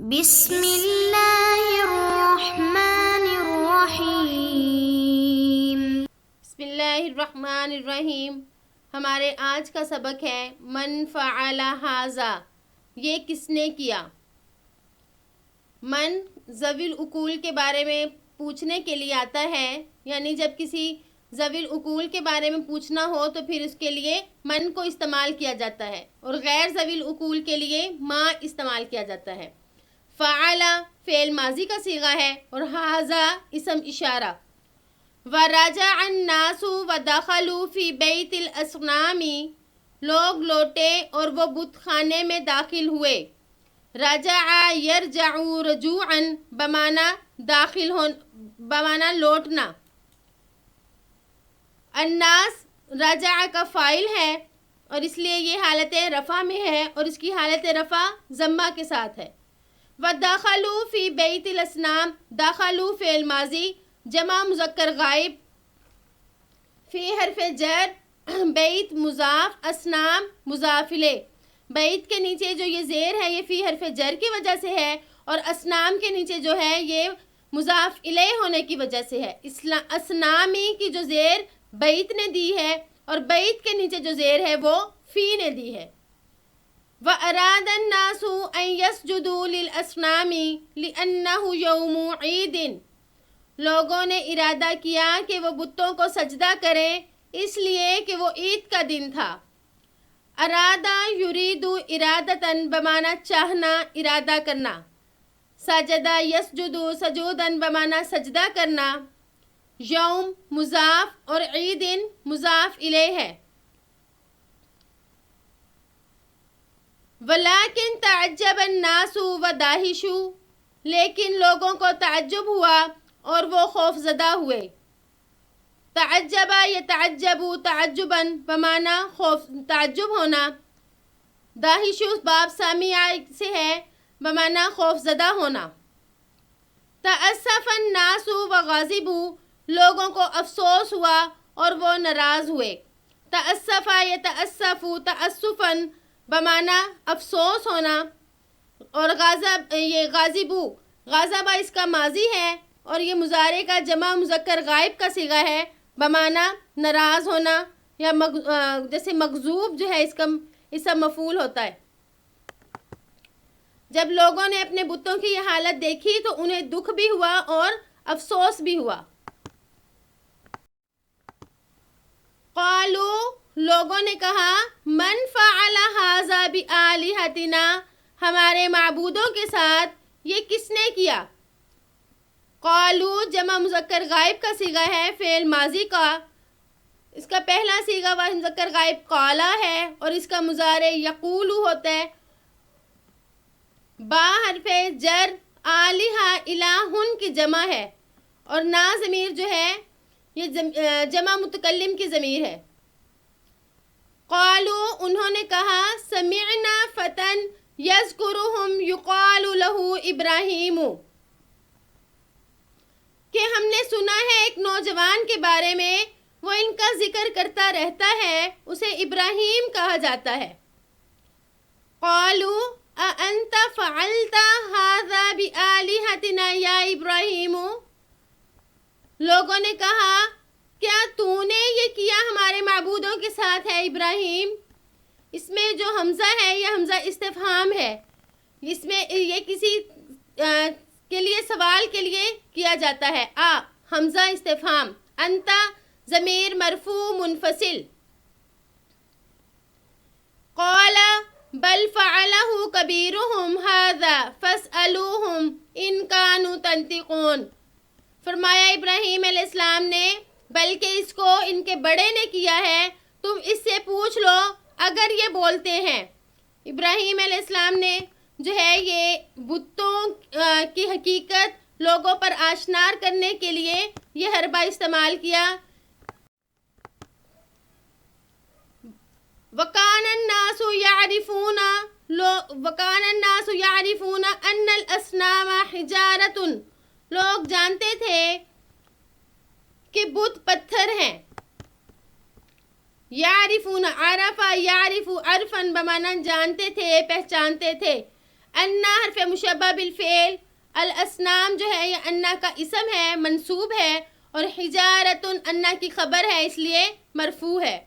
بسم اللہ الرحمن الرحیم۔ بسم اللہ الرحمن الرحیم۔ ہمارے آج کا سبق ہے من فعل ھذا، یہ کس نے کیا۔ من ذوی العقول کے بارے میں پوچھنے کے لیے آتا ہے، یعنی جب کسی ذوی العقول کے بارے میں پوچھنا ہو تو پھر اس کے لیے من کو استعمال کیا جاتا ہے، اور غیر ذوی العقول کے لیے ما استعمال کیا جاتا ہے۔ فعل فعل ماضی کا صیغہ ہے اور ھذا اسم اشارہ۔ ورجع الناس ودخلوا فی بیت الاصنام، لوگ لوٹے اور وہ بت خانے میں داخل ہوئے۔ رجع یرجع رجوعا بمعنی داخل بمعنی لوٹنا۔ الناس رجع کا فاعل ہے اور اس لیے یہ حالت رفع میں ہے، اور اس کی حالت رفع ضمہ کے ساتھ ہے۔ ودخلوا فی بیت الاصنام، دخلوا فعل ماضی جمع مذکر غائب، فی حرف جر، بیت مضاف، اصنام مضاف الیہ۔ بیت کے نیچے جو یہ زیر ہے یہ فی حرف جر کی وجہ سے ہے، اور اصنام کے نیچے جو ہے یہ مضاف الیہ ہونے کی وجہ سے ہے۔ اصنامی کی جو زیر بیت نے دی ہے، اور بیت کے نیچے جو زیر ہے وہ فی نے دی ہے۔ وَأَرَادَ النَّاسُ أَن يَسْجُدُوا لِلْأَصْنَامِ لِأَنَّهُ يَوْمُ عِيدٍ، لوگوں نے ارادہ کیا کہ وہ بتوں کو سجدہ کریں اس لیے کہ وہ عید کا دن تھا۔ ارادہ یرید ارادتاً بمعنی چاہنا، ارادہ کرنا۔ سجدہ یسجد سجوداً بمعنی سجدہ کرنا۔ یوم مضاف اور عید مضاف الیہ ہے۔ وَلَٰكِن تَعَجَّبَ النَّاسُ وَدَهِشُوا، لیکن لوگوں کو تعجب ہوا اور وہ خوف زدہ ہوئے۔ تعجب یتعجب تعجباً بمعنی خوف تعجب ہونا۔ داہشو باب سامعہ سے ہے بمعنی خوف زدہ ہونا۔ تأسف الناس وغضبوا، لوگوں کو افسوس ہوا اور وہ ناراض ہوئے۔ تأسف یتأسف تأسفاً بمعنی افسوس ہونا، اور غاضب اس کا ماضی ہے اور یہ مضارع کا جمع مذکر غائب کا صیغہ ہے بمعنی ناراض ہونا، یا جیسے مغضوب جو ہے اس کا مفعول ہوتا ہے۔ جب لوگوں نے اپنے بتوں کی یہ حالت دیکھی تو انہیں دکھ بھی ہوا اور افسوس بھی ہوا۔ قالوا، لوگوں نے کہا، من فعل ھذا بآلہتنا، ہمارے معبودوں کے ساتھ یہ کس نے کیا۔ قالوا جمع مذکر غائب کا صیغہ ہے فعل ماضی کا، اس کا پہلا صیغہ واحد مذکر غائب قالا ہے اور اس کا مضارع یقولو ہوتا ہے۔ با حرف جر، آلہہ الہن کی جمع ہے، اور نا ضمیر جو ہے یہ جمع متکلم کی ضمیر ہے۔ قالوا انہوں نے کہا، سمعنا فتن یذکرہم یقال لہ ابراہیم، کہ ہم نے سنا ہے ایک نوجوان کے بارے میں وہ ان کا ذکر کرتا رہتا ہے، اسے ابراہیم کہا جاتا ہے۔ قالوا اَأَنْتَ فَعَلْتَ هَذَا بِآلِهَتِنَا یا ابراہیم، لوگوں نے کہا کیا تو نے یہ کیا ہمارے معبودوں کے ساتھ ہے ابراہیم۔ اس میں جو حمزہ ہے یہ حمزہ استفہام ہے، اس میں یہ کسی کے لیے سوال کے لیے کیا جاتا ہے۔ حمزہ استفہام، انت ضمیر مرفوع منفصل۔ قال بل فعلہ کبیرہم ھذا فاسألوہم ان کانوا ینطقون، فرمایا ابراہیم علیہ السلام نے بلکہ اس کو ان کے بڑے نے کیا ہے، تم اس سے پوچھ لو اگر یہ بولتے ہیں۔ ابراہیم علیہ السلام نے جو ہے یہ بتوں کی حقیقت لوگوں پر آشکار کرنے کے لیے یہ حربہ استعمال کیا۔ وَكَانَ النَّاسُ يَعْرِفُونَ أَنَّ الْأَصْنَامَ حِجَارَةٌ، لوگ جانتے تھے کہ بت پتھر ہیں۔ یعرفون عرف یعرف عرفاً بمعنی جانتے تھے، پہچانتے تھے۔ انا حرف مشبہ بالفعل، الاسنام جو ہے یہ انا کا اسم ہے، منصوب ہے، اور حجارۃ انا کی خبر ہے، اس لیے مرفوع ہے۔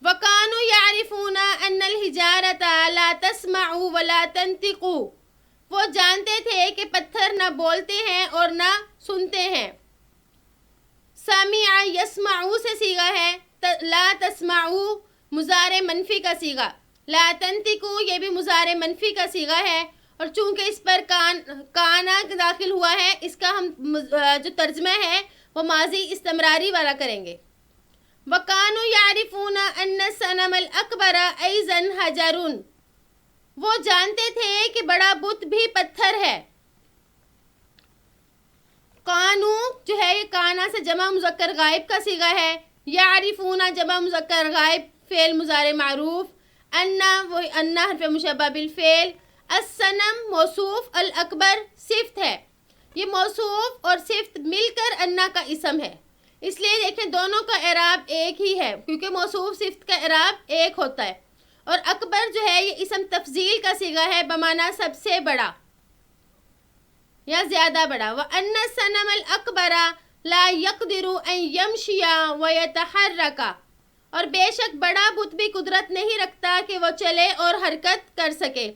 وَكَانُوا يَعْرِفُونَ أَنَّ الْحِجَارَةَ لَا تَسْمَعُ وَلَا تَنْطِقُ، وہ جانتے تھے کہ پتھر نہ بولتے ہیں اور نہ سنتے ہیں۔ سَمِعَ يَسْمَعُ سے صیغہ ہے، لا تسمعو مضارع منفی کا صیغہ، لا تنطقو یہ بھی مضارع منفی کا صیغہ ہے، اور چونکہ اس پر کانا داخل ہوا ہے، اس کا ہم جو ترجمہ ہے وہ ماضی استمراری والا کریں گے۔ وَكَانُوا يَعْرِفُونَ أَنَّ الصَّنَمَ الْأَكْبَرَ أَيْضًا حَجَرٌ، وہ جانتے تھے کہ بڑا بت بھی پتھر ہے۔ قانو جو ہے یہ کانا سے جمع مذکر غائب کا صیغہ ہے، یعرفون جمع مذکر غائب فعل مضارع معروف، انا حرف مشبہ بالفعل، الصنم موصوف، الاکبر صفت ہے۔ یہ موصوف اور صفت مل کر انا کا اسم ہے، اس لیے دیکھیں دونوں کا اعراب ایک ہی ہے، کیونکہ موصوف صفت کا اعراب ایک ہوتا ہے، اور اکبر جو ہے یہ اسم تفضیل کا صیغہ ہے بمعنی سب سے بڑا یا زیادہ بڑا۔ وَأَنَّ الصَّنَمَ الْأَكْبَرَ لَا يَقْدِرُ أَن يَمْشِيَ وَيَتَحَرَّكَ، اور بے شک بڑا بت بھی قدرت نہیں رکھتا کہ وہ چلے اور حرکت کر سکے۔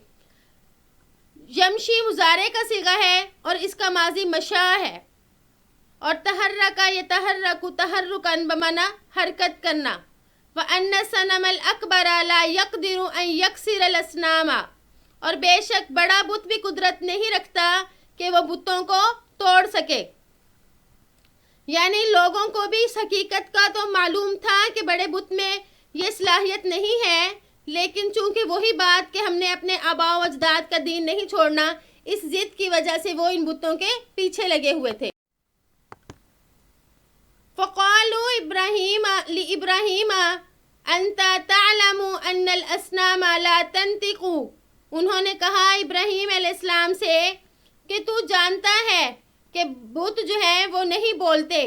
یمشی مضارع کا صیغہ ہے اور اس کا ماضی مشا ہے، اور تحرکا یتحرک تحرکن بمعنی حرکت کرنا۔ وَأَنَّ الصَّنَمَ الْأَكْبَرَ لَا يَقْدِرُ أَن يَكْسِرَ الْأَصْنَامَ، اور بے شک بڑا بت بھی قدرت نہیں رکھتا کہ وہ بتوں کو توڑ سکے۔ یعنی لوگوں کو بھی اس حقیقت کا تو معلوم تھا کہ بڑے بت میں یہ صلاحیت نہیں ہے، لیکن چونکہ وہی بات کہ ہم نے اپنے آباء و اجداد کا دین نہیں چھوڑنا، اس ضد کی وجہ سے وہ ان بتوں کے پیچھے لگے ہوئے تھے۔ فَقَالُوا لِإِبْرَاهِيمَ أَنْتَ تَعْلَمُ أَنَّ الْأَصْنَامَ لَا تَنْطِقُ، انہوں نے کہا ابراہیم علیہ السلام سے کہ تو جانتا ہے کہ بت جو ہے وہ نہیں بولتے۔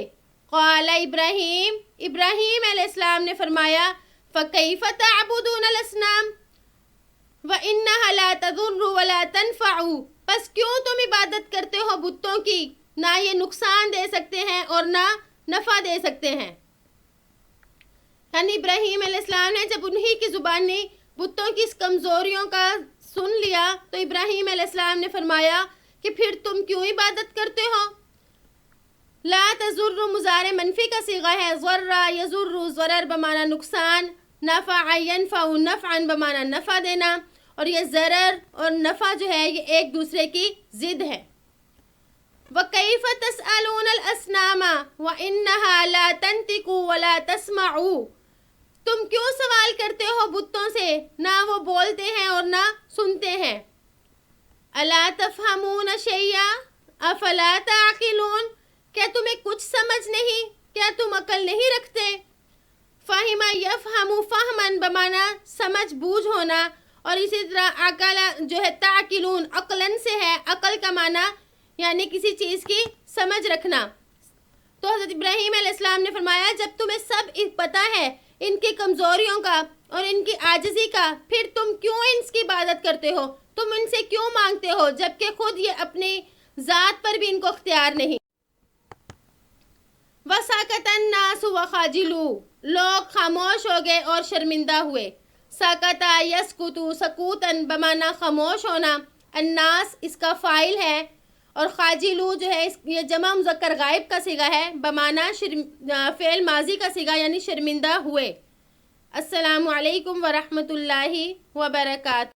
قال ابراہیم علیہ السلام نے فرمایا فَكَيْفَ تَعْبُدُونَ الْأَصْنَامَ وَإِنَّهَا لَا تَضُرُّ وَلَا تَنْفَعُ، پس کیوں تم عبادت کرتے ہو بتوں کی، نہ یہ نقصان دے سکتے ہیں اور نہ نفع دے سکتے ہیں۔ یعنی ابراہیم علیہ السلام نے جب انہی کی زبانی بتوں کی اس کمزوریوں کا سن لیا تو ابراہیم علیہ السلام نے فرمایا کہ پھر تم کیوں عبادت کرتے ہو۔ لا تضر مضارع منفی کا صیغہ ہے، ضر یضر ضرر بمعنی نقصان، نفع ینفع نفعا بمعنی نفع دینا، اور یہ ضرر اور نفع جو ہے یہ ایک دوسرے کی ضد ہے۔ وَكَيْفَ تَسْأَلُونَ الْأَصْنَامَ وَإِنَّهَا لَا تَنْطِقُ وَلَا تَسْمَعُ، تم کیوں سوال کرتے ہو بتوں سے، نہ وہ بولتے ہیں اور نہ سنتے ہیں۔ أَلَا تَفْهَمُونَ شَيْئًا أَفَلَا تَعْقِلُونَ، کیا تمہیں کچھ سمجھ نہیں، کیا تم عقل نہیں رکھتے۔ فَهِمَ يَفْهَمُ فَهْمًا بمعنی سمجھ بوجھ ہونا، اور اسی طرح عقل جو ہے تعقلون عقلاً سے ہے، عقل کا معنی یعنی کسی چیز کی سمجھ رکھنا۔ تو حضرت ابراہیم علیہ السلام نے فرمایا جب تمہیں سب پتہ ہے ان کی کمزوریوں کا اور ان کی عاجزی کا، پھر تم کیوں ان کی عبادت کرتے ہو، تم ان سے کیوں مانگتے ہو جبکہ خود یہ اپنی ذات پر بھی ان کو اختیار نہیں۔ وَسَكَتَ النَّاسُ وَخَجِلُوا، لوگ خاموش ہو گئے اور شرمندہ ہوئے۔ سَكَتَ يَسْكُتُ سکوتاً بمعنی خاموش ہونا، الناس اس کا فاعل ہے، اور خاجلو جو ہے یہ جمع مذکر غائب کا صیغہ ہے بمعنی فعل ماضی کا صیغہ یعنی شرمندہ ہوئے۔ السلام علیکم ورحمۃ اللہ وبرکاتہ۔